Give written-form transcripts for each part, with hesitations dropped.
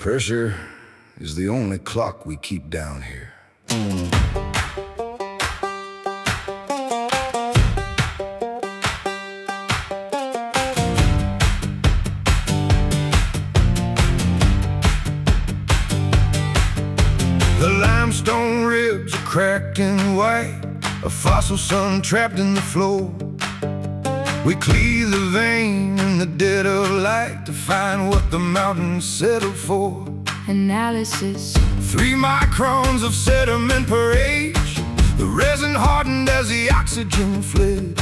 Pressure is the only clock we keep down here. The limestone ribs are cracked and white, a fossil sun trapped in the floor. We cleave the vein in the dead of light to find what the mountains settle for. Analysis. 3 microns of sediment per age. The resin hardened as the oxygen fled.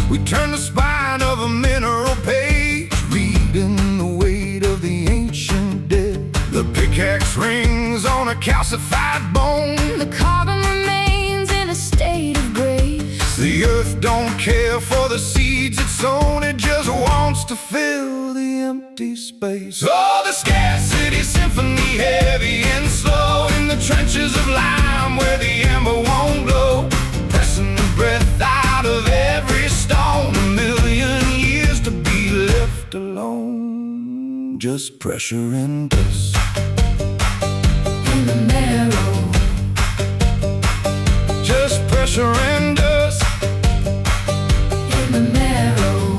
We turn the spine of a mineral page, reading the weight of the ancient dead. The pickaxe rings on a calcified bone. The carbon remains in a state of grace. The earth don't care for the seeds it's sown, it just wants to fill the empty space. Oh, the scarcity symphony, heavy and slow, in the trenches of lime where the amber won't glow, pressing the breath out of every stone. 1,000,000 years to be left alone, just pressure and dust In the marrow. just pressure and dust. In the marrow.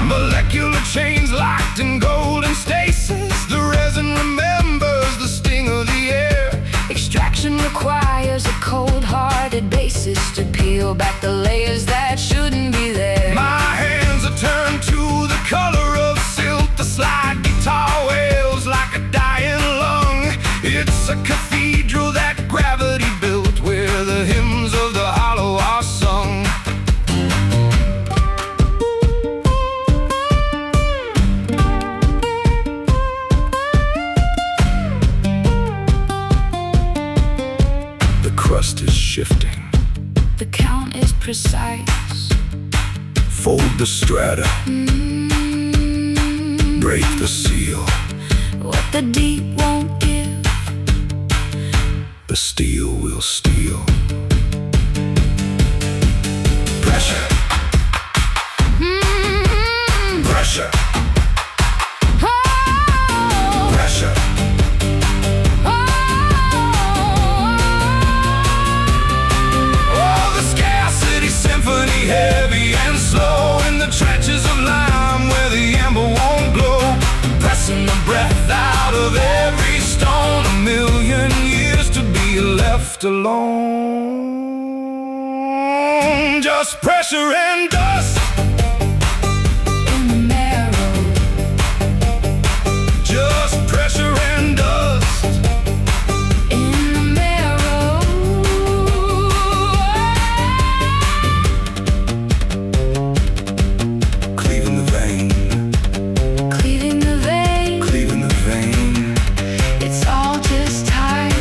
Molecular chains locked in golden stasis. The resin remembers the sting of the air. Extraction requires a cold-hearted basis to peel back the layers that shouldn't be there. My hands are turned to the color of silt. The slide guitar wails like a dying lung. It's a cathedral that gravity built, where the hymns of the hollow are sung. The crust is shifting. The count is precise. Fold the strata, break the seal. What the deep won't give, The steel will steal. Pressure, pressure, oh, pressure. Oh, the scarcity symphony, heavy and slow, in the trenches of lime where the amber won't glow, pressing the breath out of every stone. 1,000,000 years to be left alone, just pressure and dust. in the marrow. Just pressure and dust. In the marrow. Cleaving the vein, Cleaving the vein. cleaving the vein. It's all just time.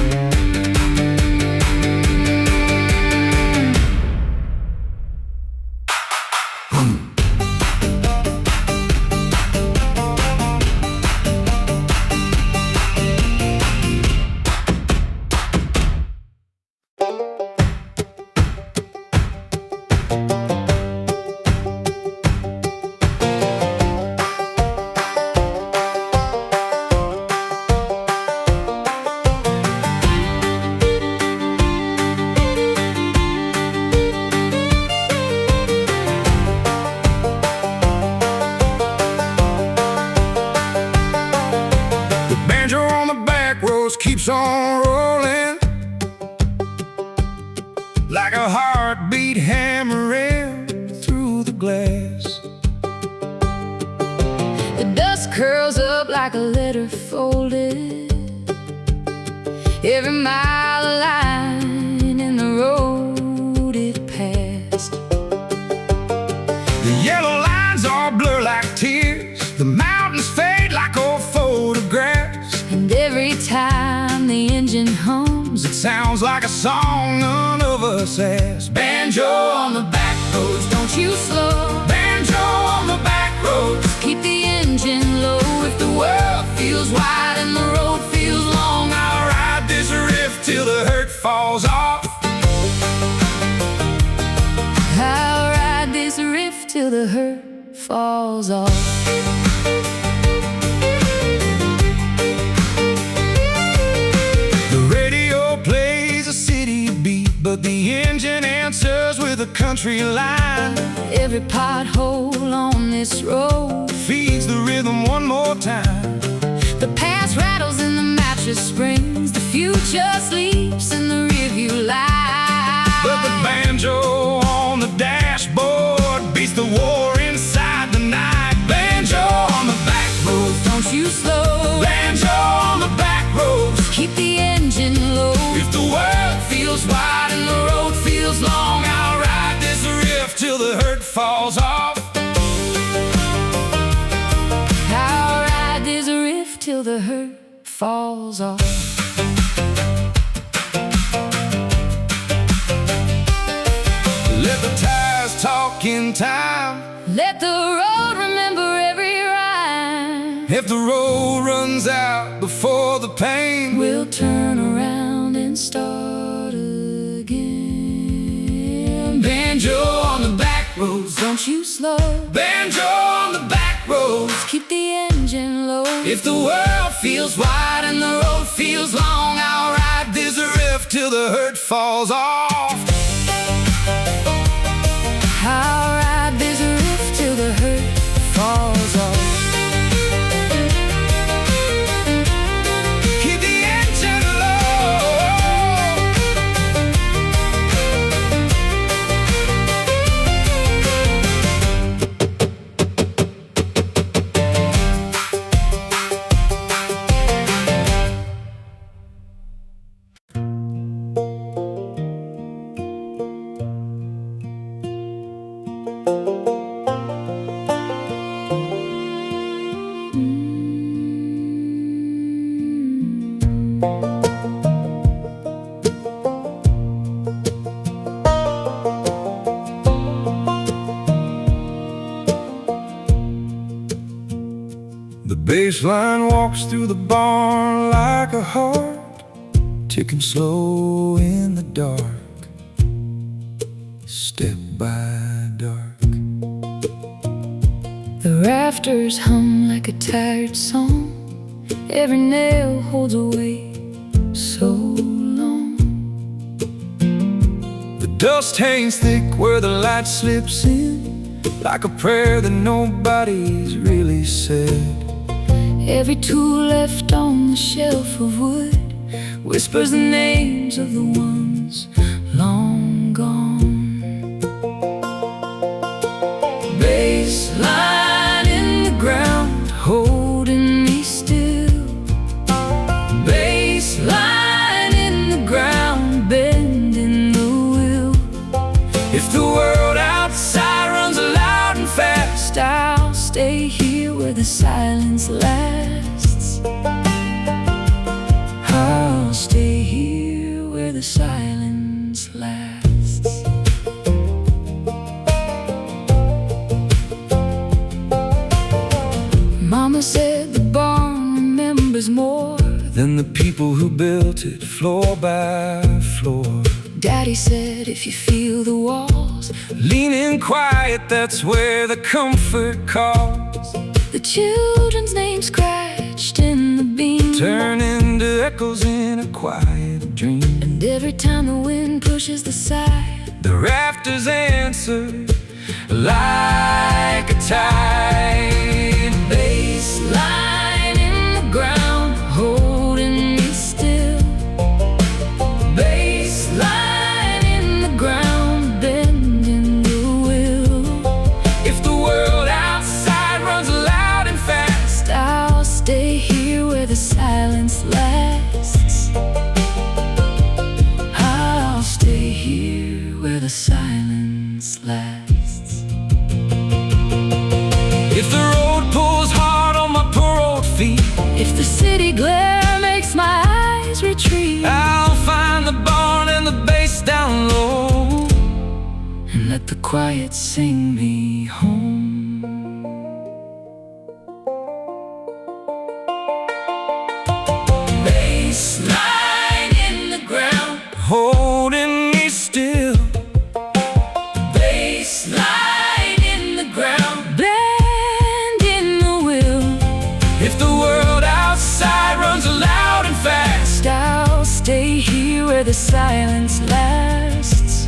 The banjo on the back roads keeps on rolling, like a heartbeat hammering through the glass. The dust curls up like a letter folded. Every mile of line in the road it passed. The yellow lines all blur like tears. The mountains fade like old photographs. And every time the engine hums, It sounds like a song none of us has. Banjo on the back roads, don't you slow. banjo on the back roads. Keep the engine low. If the world feels wide and the road feels long, I'll ride this riff till the hurt falls off. I'll ride this riff till the hurt falls off. country line. Every pothole on this road feeds the rhythm one more time. The past rattles in the mattress springs. The future sleeps in the rearview light. But the banjo on the dashboard beats the war inside the night. Banjo on the back roads, don't you slow. Banjo on the back roads, keep the engine low. If the world feels wide and the road feels long, I'll ride this riff till the hurt falls off. I'll ride this riff till the hurt falls off. Let the tires talk in time. Let the road remember every rhyme. If the road runs out before the pain, we'll turn around and start again. Banjo on the back roads, don't you slow. Banjo on the back roads, keep the engine low. If the world feels wide and the road feels long, I'll ride this riff till the hurt falls off. I'll ride this riff till the hurt falls off. Keep the engine low. The bass line walks through the barn like a heart ticking slow in the dark, step by dark. The rafters hum like a tired song. Every nail holds a weight so long. The dust hangs thick where the light slips in, like a prayer that nobody's really said. Every tool left on the shelf of wood whispers the names of the ones long gone. Bass line in the ground, holding me still. Bass line in the ground, bending the wheel. If the world outside runs loud and fast, I'll stay here where the silence lasts. I'll stay here where the silence lasts. Mama said the barn remembers more than the people who built it floor by floor. Daddy said if you feel the walls leaning quiet, that's where the comfort calls. The children's names scratched in the beam turn into echoes in a quiet dream. And every time the wind pushes the side, the rafters answer like a tide. Bass line in the ground, holding me still. Bass line in the ground, bending the wheel. If the world outside runs loud and fast, I'll stay here where the silence lasts. I'll stay here where the silence lasts. If the road pulls hard on my poor old feet, if the city glare makes my eyes retreat, I'll find the barn and the bass down low, and let the quiet sing me home. Bass line in the ground, holding me still. Bass line in the ground, bending the wheel. if the world outside runs loud and fast, I'll stay here where the silence lasts.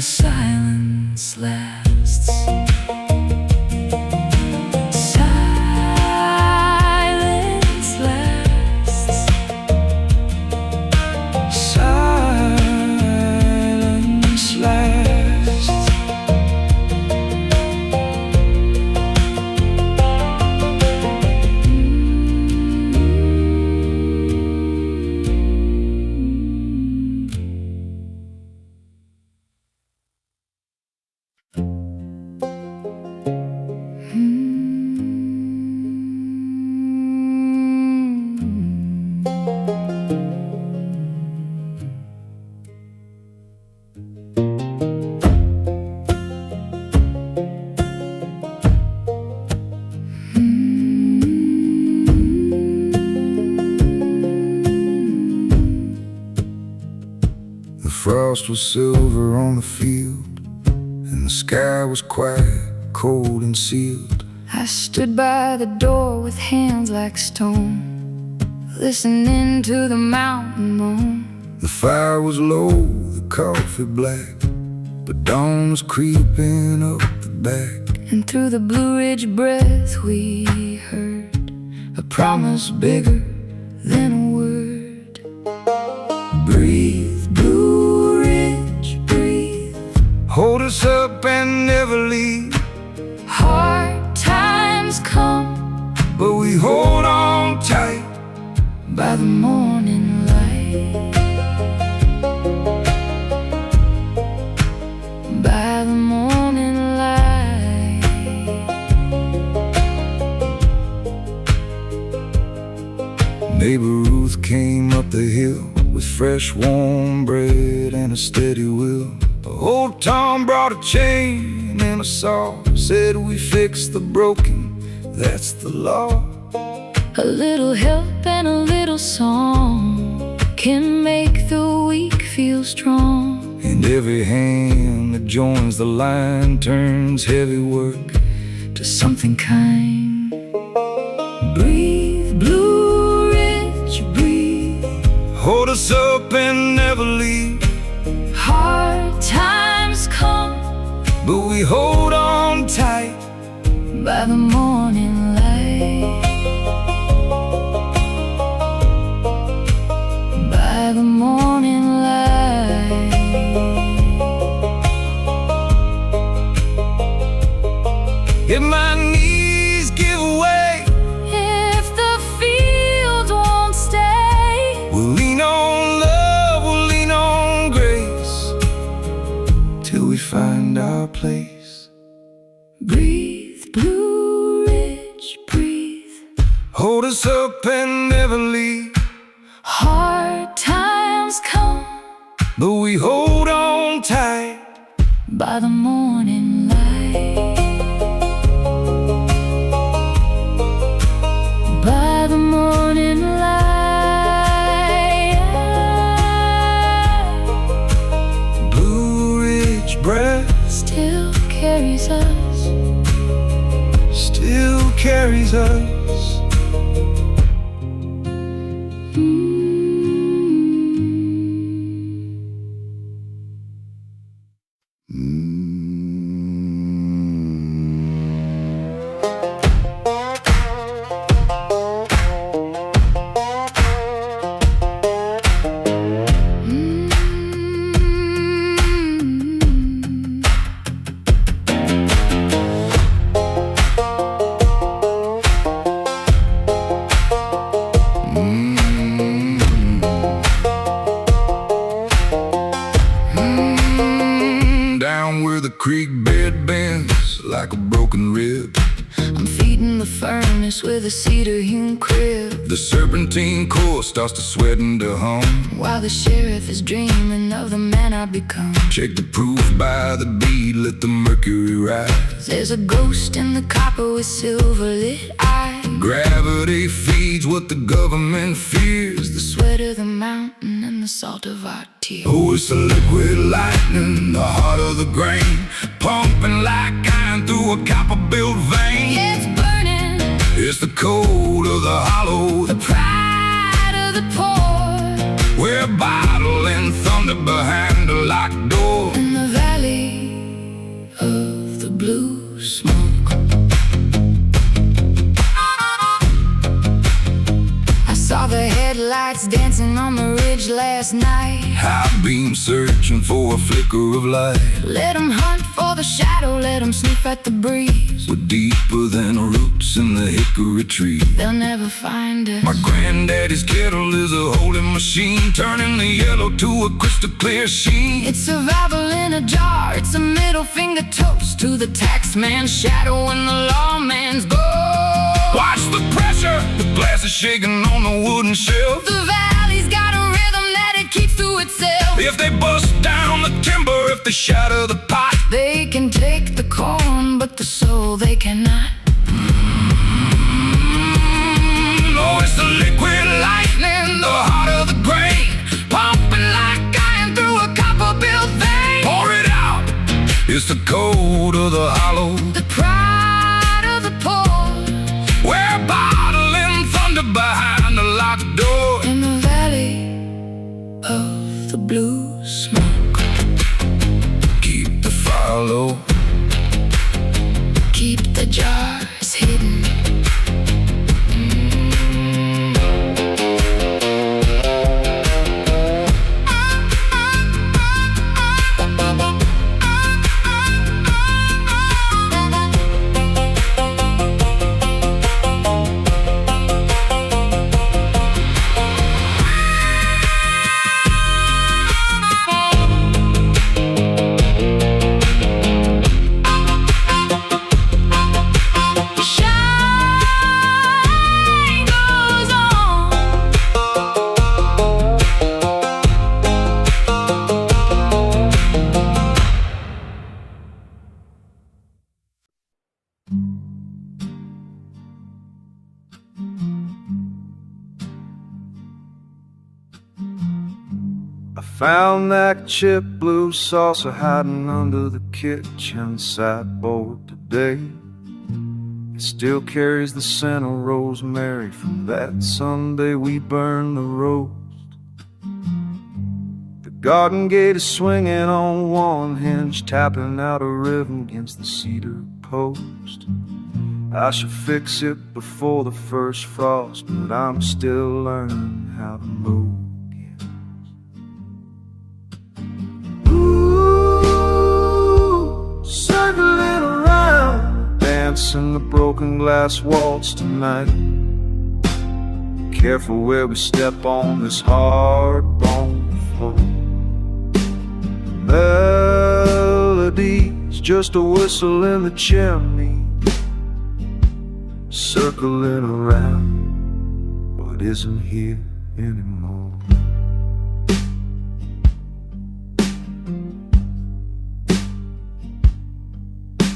the silence lasts. Silence lasts. Silence lasts. The frost was silver on the field, and the sky was quiet, cold and sealed. I stood by the door with hands like stone, listening to the mountain moan. The fire was low, the coffee black, but dawn was creeping up the back. And through the Blue Ridge breath we heard a promise bigger than a word. Breathe, Blue Ridge, breathe. Hold us up and never leave. Hard times come, but we hold on tight by the morning light. By the morning light. Neighbor Ruth came up the hill with fresh warm bread and a steady will. Old Tom brought a chain and a saw, said we fix the broken, that's the law. A little help and a little song can make the weak feel strong. And every hand that joins the line turns heavy work to something kind. Breathe, Blue Ridge, breathe. Hold us up and never leave. Hard times come, but we hold on tight by the morning light. By the morning light. If my knees give way, if the field won't stay, we'll lean on love, we'll lean on grace, till we find our place. Breathe, Blue Ridge, breathe. Hold us up and never leave. Hard times come, but we hold on tight by the morning light. By the morning light. Blue Ridge breath still carries us. Still carries us. Down where the creek bed bends like a broken rib, I'm feeding the furnace with a cedar-hewn crib, the serpentine core starts to sweat and to hum, while the sheriff is dreaming of the man I've become. Check the proof by the bead, let the mercury rise. There's a ghost in the copper with silver-lit eyes. Gravity feeds what the government fears, The sweat of the mountain and the salt of our tears. oh, it's a liquid lightning, the heart of the grain, pumping like iron through a copper-built vein. It's burning, It's the cold of the hollow, the pride of the poor, we're battling thunder behind a locked door. in the valley last night. High beam searching for a flicker of light. Let 'em hunt for the shadow, let 'em sniff at the breeze. We're deeper than roots in the hickory tree. They'll never find us. My granddaddy's kettle is a holding machine, turning the yellow to a crystal clear sheen. It's survival in a jar, it's a middle finger toast to the tax man's shadow and the lawman's gold. Watch the pressure, the glass is shaking on the wooden shelf. The valley's got a rhythm that it keeps to itself. If they bust down the timber, if they shatter the pot, they can take the corn, but the soul they cannot. Oh, it's the liquid lightning, the heart of the grain, pumping like iron through a copper-built vein. Pour it out, it's the code of the hollow, the pride of the poor. we're bottling thunder behind the locked door. In the valley of the blue smoke, Keep the fire low, keep the jars hidden. I found that chip blue saucer hiding under the kitchen sideboard today. It still carries the scent of rosemary from that Sunday we burned the roast. The garden gate is swinging on one hinge, tapping out a rhythm against the cedar post. I should fix it before the first frost, but I'm still learning how to move. Circling around, dancing the broken glass waltz tonight. Careful where we step on this hard bone floor. Melody's just a whistle in the chimney, circling around what isn't here anymore.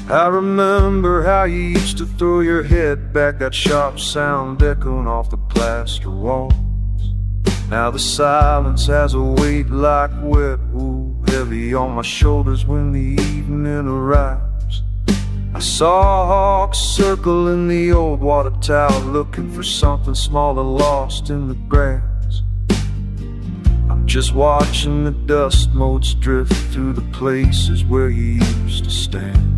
I remember how you used to throw your head back, that sharp sound echoing off the plaster walls. Now the silence has a weight like wet wool, heavy on my shoulders when the evening arrives. I saw hawks circle in the old water tower, looking for something small and lost in the grass. I'm just watching the dust motes drift through the places where you used to stand.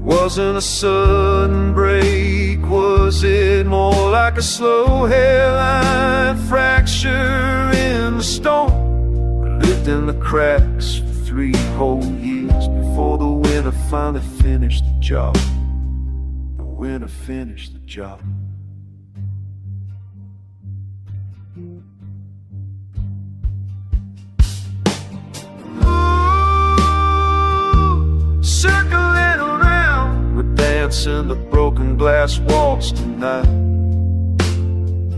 Wasn't a sudden break, was it more like a slow hairline fracture in the stone? We lived in the cracks for 3 whole years before the winter finally finished the job. The winter finished the job. Circling around, we're dancing the broken glass waltz tonight.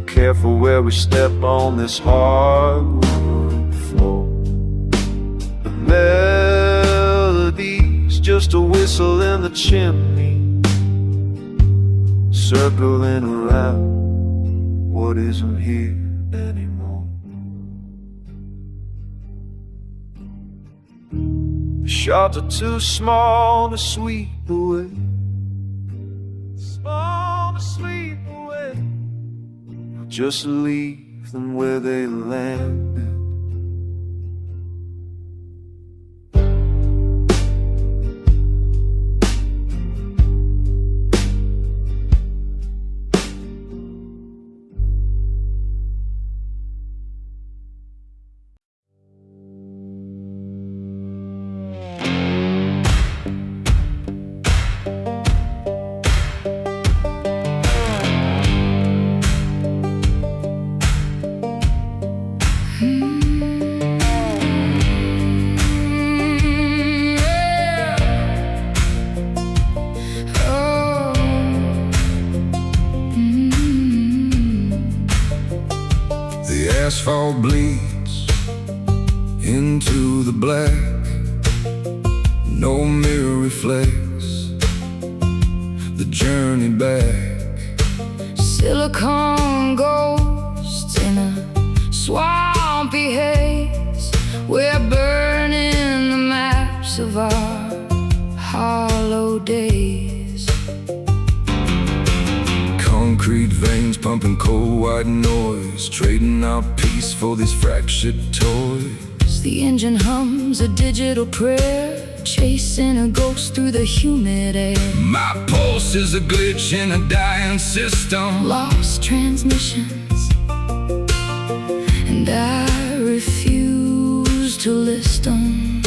Careful where we step on this hardwood floor. The melody's just a whistle in the chimney, circling around what isn't here anymore. The shots are too small to sweep away, small to sweep away. Just leave them where they landed. all bleeds into the black. No mirror reflects the journey back. Silicone ghosts in a swampy haze. We're burning the maps of our hollow days. Concrete veins pumping cold white noise, trading our peace for these fractured toys. The engine hums a digital prayer, chasing a ghost through the humid air. My pulse is a glitch in a dying system. Lost transmissions, and I refuse to list them.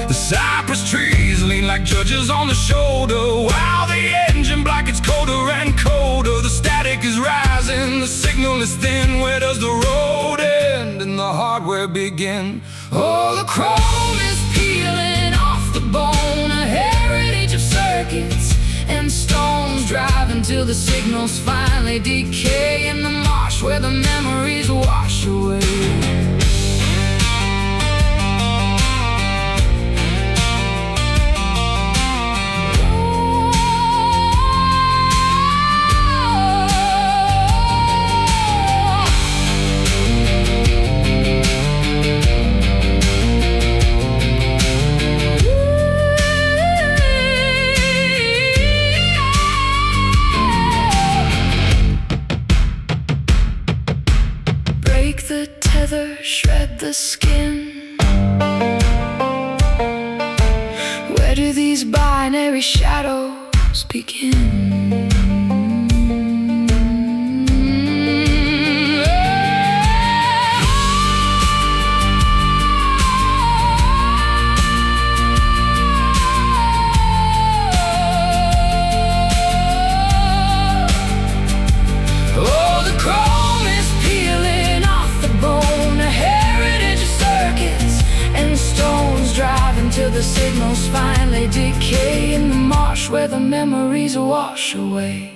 The cypress trees lean like judges on the shoulder, while the engine blankets colder and colder. The static is rising, the signal is thin. Where does the road end and the hardware begin? Oh, the chrome is peeling off the bone, a heritage of circuits and stones, driving till the signals finally decay in the marsh where the memories wash away. The tether, shred the skin. Where do these binary shadows begin? Oh, the chrome is peeling off the bone, a heritage of circuits and stones, driving till the signals finally decay in the marsh where the memories wash away.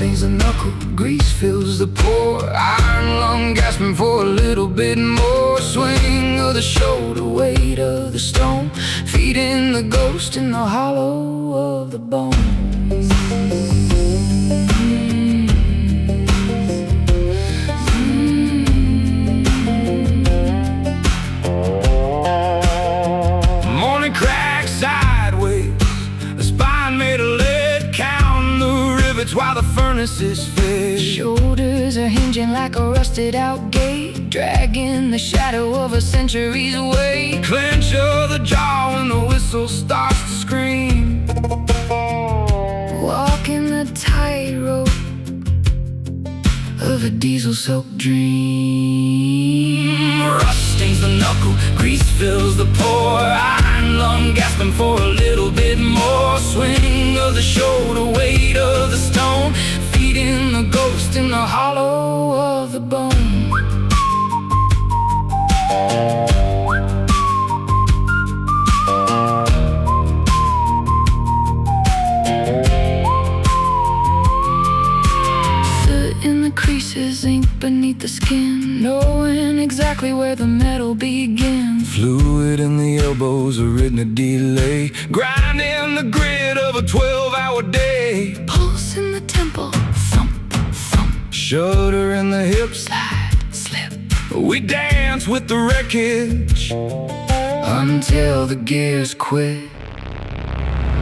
Stains the knuckle, grease fills the pore, iron lung gasping for a little bit more. Swing of the shoulder, weight of the stone, feeding the ghost in the hollow of the bone. Morning cracks sideways, a spine made of lead, counting the rivets while the furnace is fed. Shoulders are hinging like a rusted out gate, dragging the shadow of a century's weight. Clench of the jaw when the whistle starts to scream, walking the tightrope of a diesel-soaked dream. Rust stains the knuckle, grease fills the pore, iron lung gasping for a little bit more. Swing of the shoulder, weight of the stone, feeding the ghost in the hollow of the bone. Soot in the creases, ink beneath the skin, knowing exactly where the metal begins. Fluid in the elbows, a written delay, grinding the grid of a 12-hour day. Pulse in the temple, thump, thump. Shudder in the hips, Slide, slip. we dance with the wreckage Until the gears quit.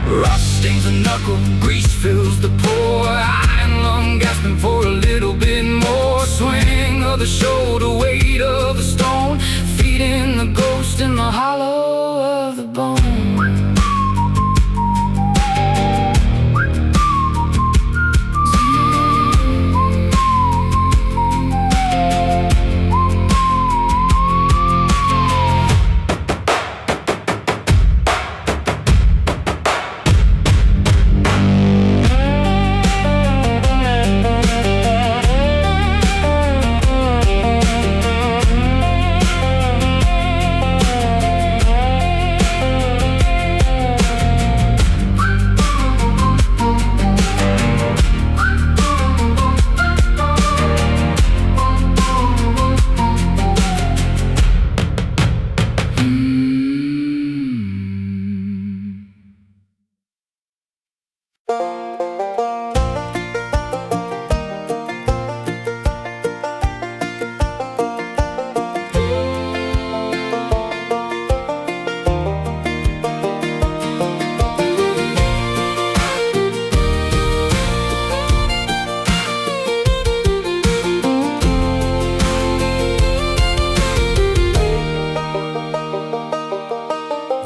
Rust stains the knuckle, grease fills the pore, iron lung gasping for a little bit more. Swing of the shoulder, weight of the stone, feeding feeding the ghost in the hollow of the bone.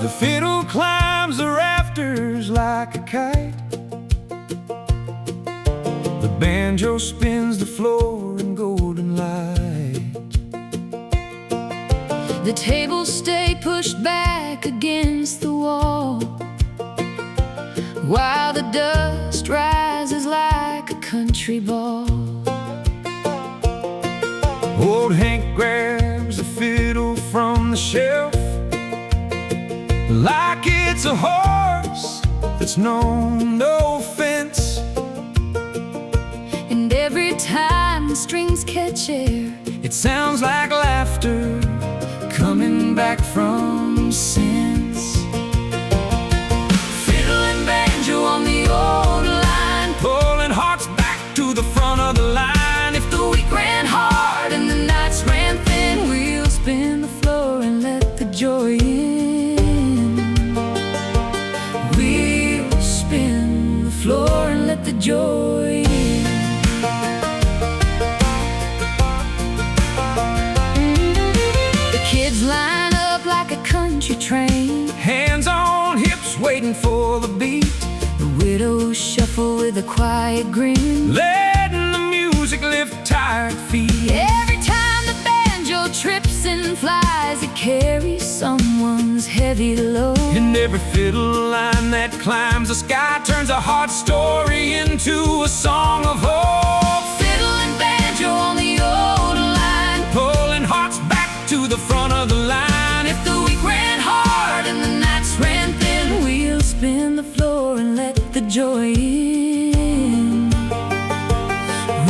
The fiddle climbs the rafters like a kite. The banjo spins the floor in golden light. The tables stay pushed back against the wall, while the dust rises like a country ball. Old Hank grabs the fiddle from the shelf like it's a horse that's known no fence. And every time the strings catch air, It sounds like laughter coming back from sense. fiddle and banjo on the old line, Pulling hearts back to the front of the line. if the week ran hard and the nights ran thin, we'll spin the floor and let the joy in. We'll spin the floor and let the joy in. The kids line up like a country train, Hands on hips waiting for the beat. the widows shuffle with a quiet grin. Letting the music lift tired feet. Every time the banjo trips and flies, it carries someone's heavy load. And every fiddle line that climbs the sky turns a hard story into a song of hope. Fiddle and banjo on the old line, Pulling hearts back to the front of the line. if the week ran hard and the nights ran thin, we'll spin the floor and let the joy in.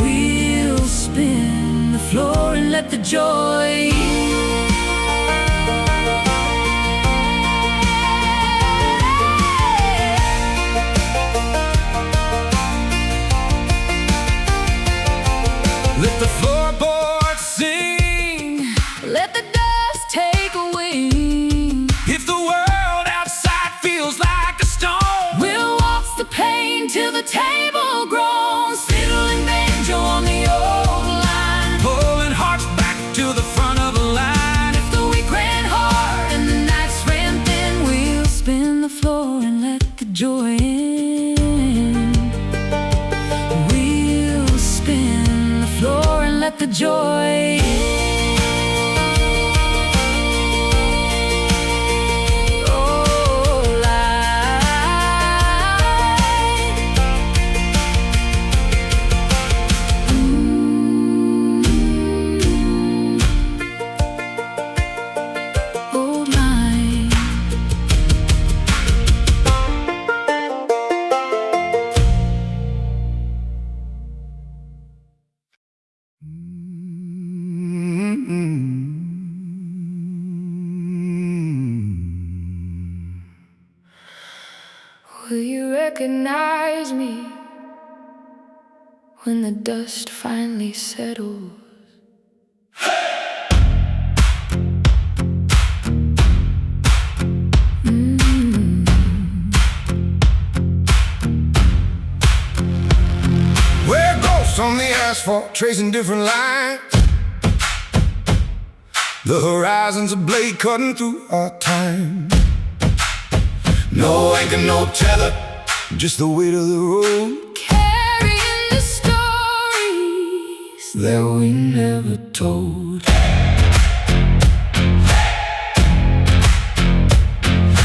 We'll spin the floor and let the joy in. Let the floorboards sing. Let the dust take a wing. If the world outside feels like a stone, We'll waltz the pain till the table groans. Fiddle and banjo on the old line, pulling hearts back to the front of the line. if the week ran hard and the nights ran thin, we'll spin the floor and let the joy in. We'll spin the floor and let the joy in. Oh, old line. Will you recognize me when the dust finally settles? We're ghosts on the asphalt, tracing different lines. The horizon's a blade cutting through our time. No anchor, no tether, just the weight of the road, carrying the stories that we never told.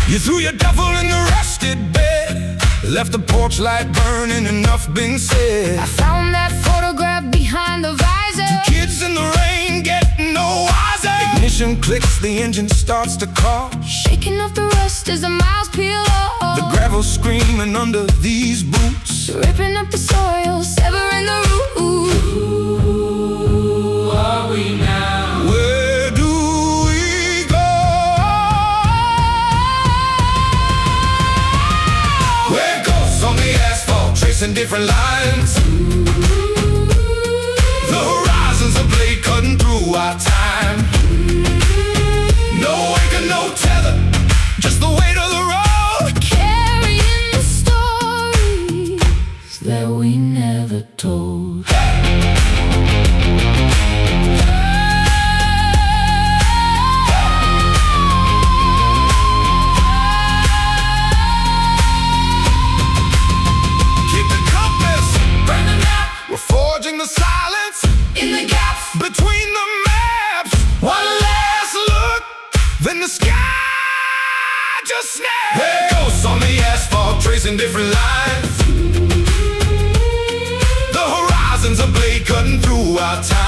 You threw your duffel in the rusted bed, left the porch light burning, enough being said. I found that photograph behind the visor. Kids in the rain getting no wiser. Ignition clicks, the engine starts to call, Shaking off the rust as the miles peel off. the gravel screaming under these boots, Ripping up the soil, severing the roots. Who are we now? where do we go? Where ghosts on the asphalt tracing different lines. The horizon's a blade cutting through our time. No anchor, no tether, just the weight of the road, Carrying the stories that we never told. keep the compass, burn the map. We're forging the silence In the gaps, between the maps. One last look, then the sky just snaps. There ghosts on the asphalt tracing different lines. The horizon's a blade cutting through our time.